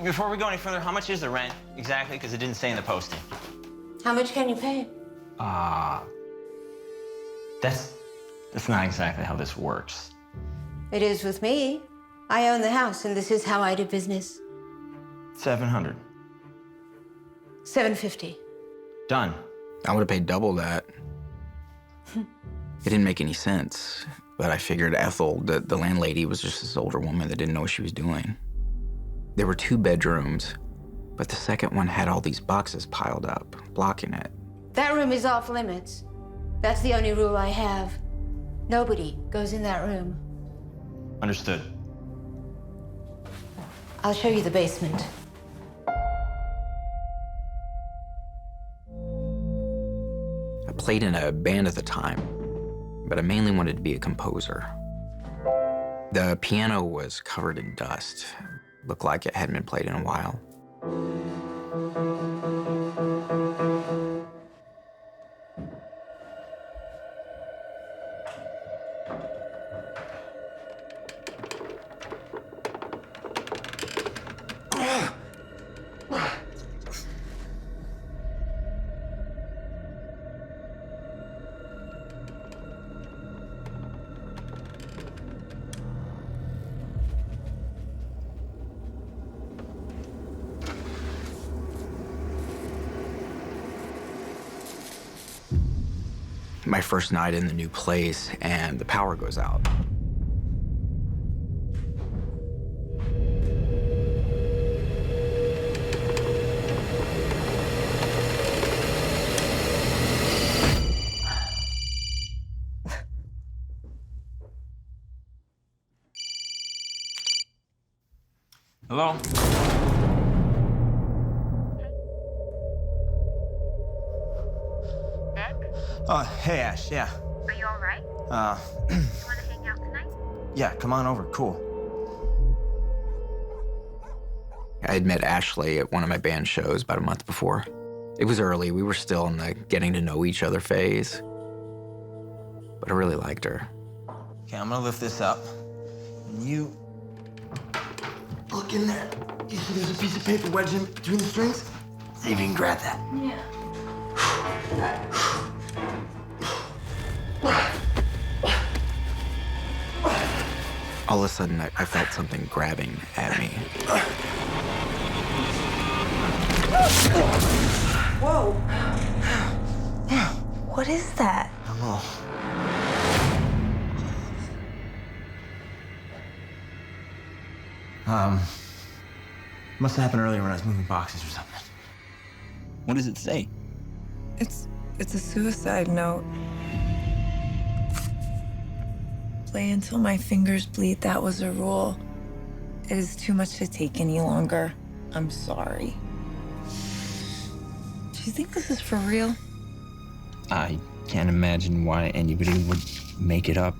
before we go any further, how much is the rent exactly? Because it didn't say in the posting. How much can you pay? That's not exactly how this works. It is with me. I own the house, and this is how I do business. 700. $750. Done. I would have paid double that. It didn't make any sense, but I figured Ethel, the landlady, was just this older woman that didn't know what she was doing. There were 2 bedrooms, but the second one had all these boxes piled up, blocking it. That room is off limits. That's the only rule I have. Nobody goes in that room. Understood. I'll show you the basement. I played in a band at the time, but I mainly wanted to be a composer. The piano was covered in dust. Looked like it hadn't been played in a while. My first night in the new place, and the power goes out. Hello? Hey, Ash, yeah. Are you all right? You want to hang out tonight? Yeah, come on over, cool. I had met Ashley at one of my band shows about a month before. It was early. We were still in the getting to know each other phase. But I really liked her. Okay, I'm gonna lift this up. And you look in there. You see there's a piece of paper wedged in between the strings? See if you can grab that. Yeah. All of a sudden, I felt something grabbing at me. Whoa. What is that? Hello. Must have happened earlier when I was moving boxes or something. What does it say? It's a suicide note. Play until my fingers bleed, that was a rule. It is too much to take any longer. I'm sorry. Do you think this is for real? I can't imagine why anybody would make it up.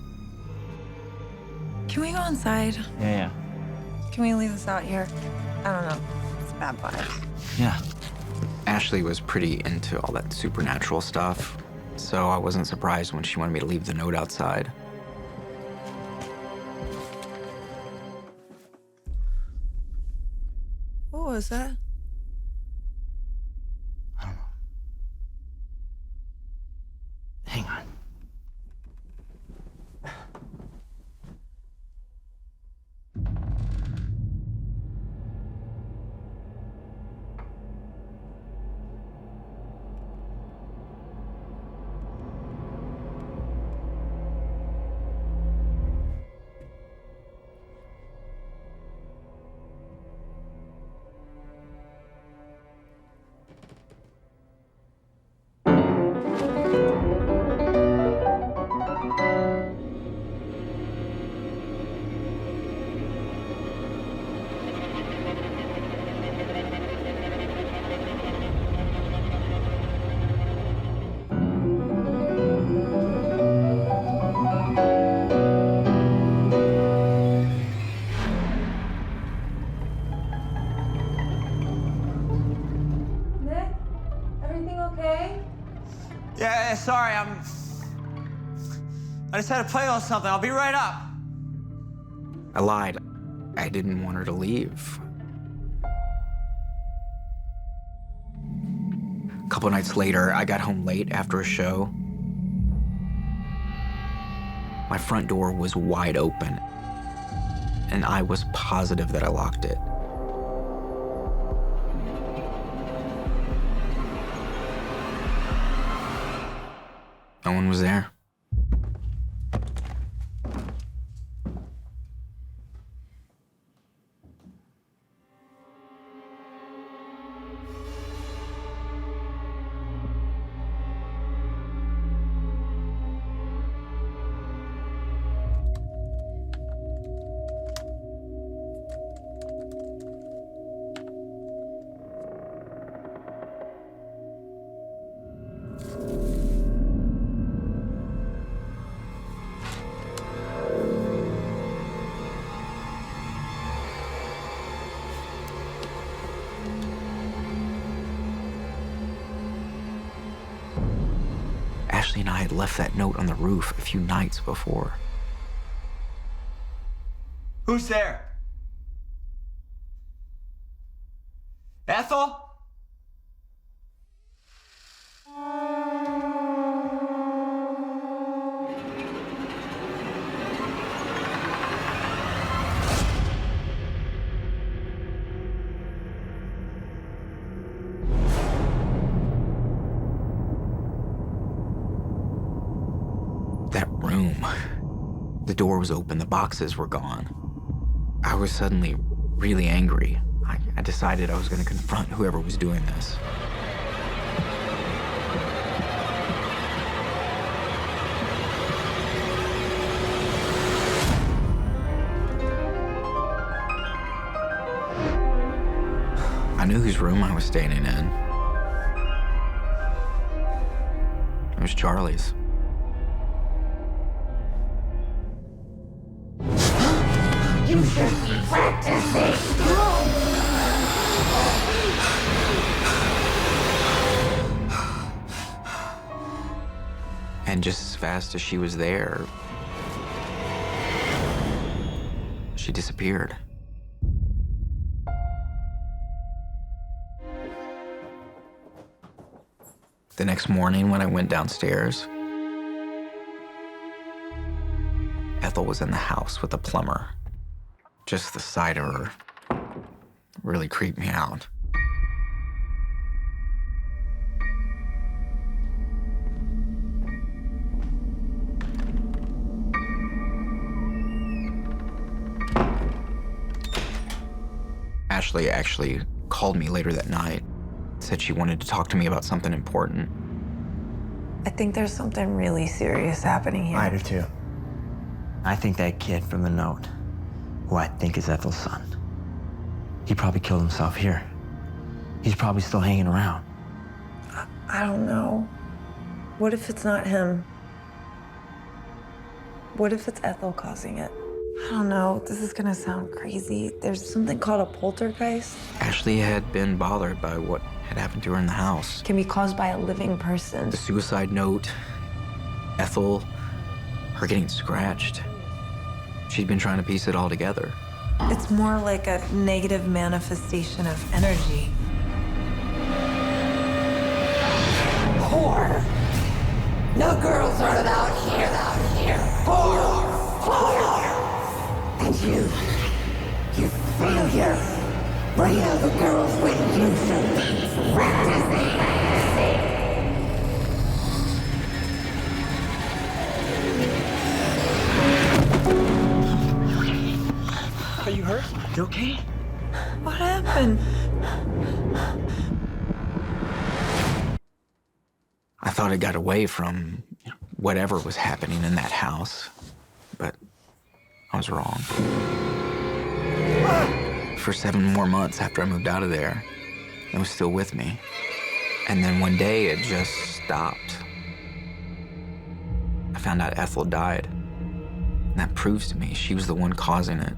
Can we go inside? Yeah. Can we leave this out here? I don't know. It's bad vibes. Yeah. Ashley was pretty into all that supernatural stuff, so I wasn't surprised when she wanted me to leave the note outside. What was that? I don't know. Hang on. Yeah, sorry, I just had to play on something. I'll be right up. I lied. I didn't want her to leave. A couple nights later, I got home late after a show. My front door was wide open, and I was positive that I locked it. No one was there. Ashley and I had left that note on the roof a few nights before. Who's there? Ethel? That room. The door was open, the boxes were gone. I was suddenly really angry. I decided I was going to confront whoever was doing this. I knew whose room I was standing in. It was Charlie's. You should be practicing. And just as fast as she was there, she disappeared. The next morning when I went downstairs, Ethel was in the house with the plumber. Just the sight of her really creeped me out. Ashley actually called me later that night, said she wanted to talk to me about something important. I think there's something really serious happening here. I do too. I think that kid from the note, who I think is Ethel's son, he probably killed himself here. He's probably still hanging around. I don't know. What if it's not him? What if it's Ethel causing it? I don't know. This is gonna sound crazy. There's something called a poltergeist. Ashley had been bothered by what had happened to her in the house. It can be caused by a living person. The suicide note, Ethel, her getting scratched. She'd been trying to piece it all together. It's more like a negative manifestation of energy. Whore. No girls are allowed here. Whore. And you failure. Bring out the girls when you should be practicing. Are you hurt? You okay? What happened? I thought I got away from whatever was happening in that house, but I was wrong. For 7 more months after I moved out of there, it was still with me. And then one day it just stopped. I found out Ethel died. And that proves to me she was the one causing it.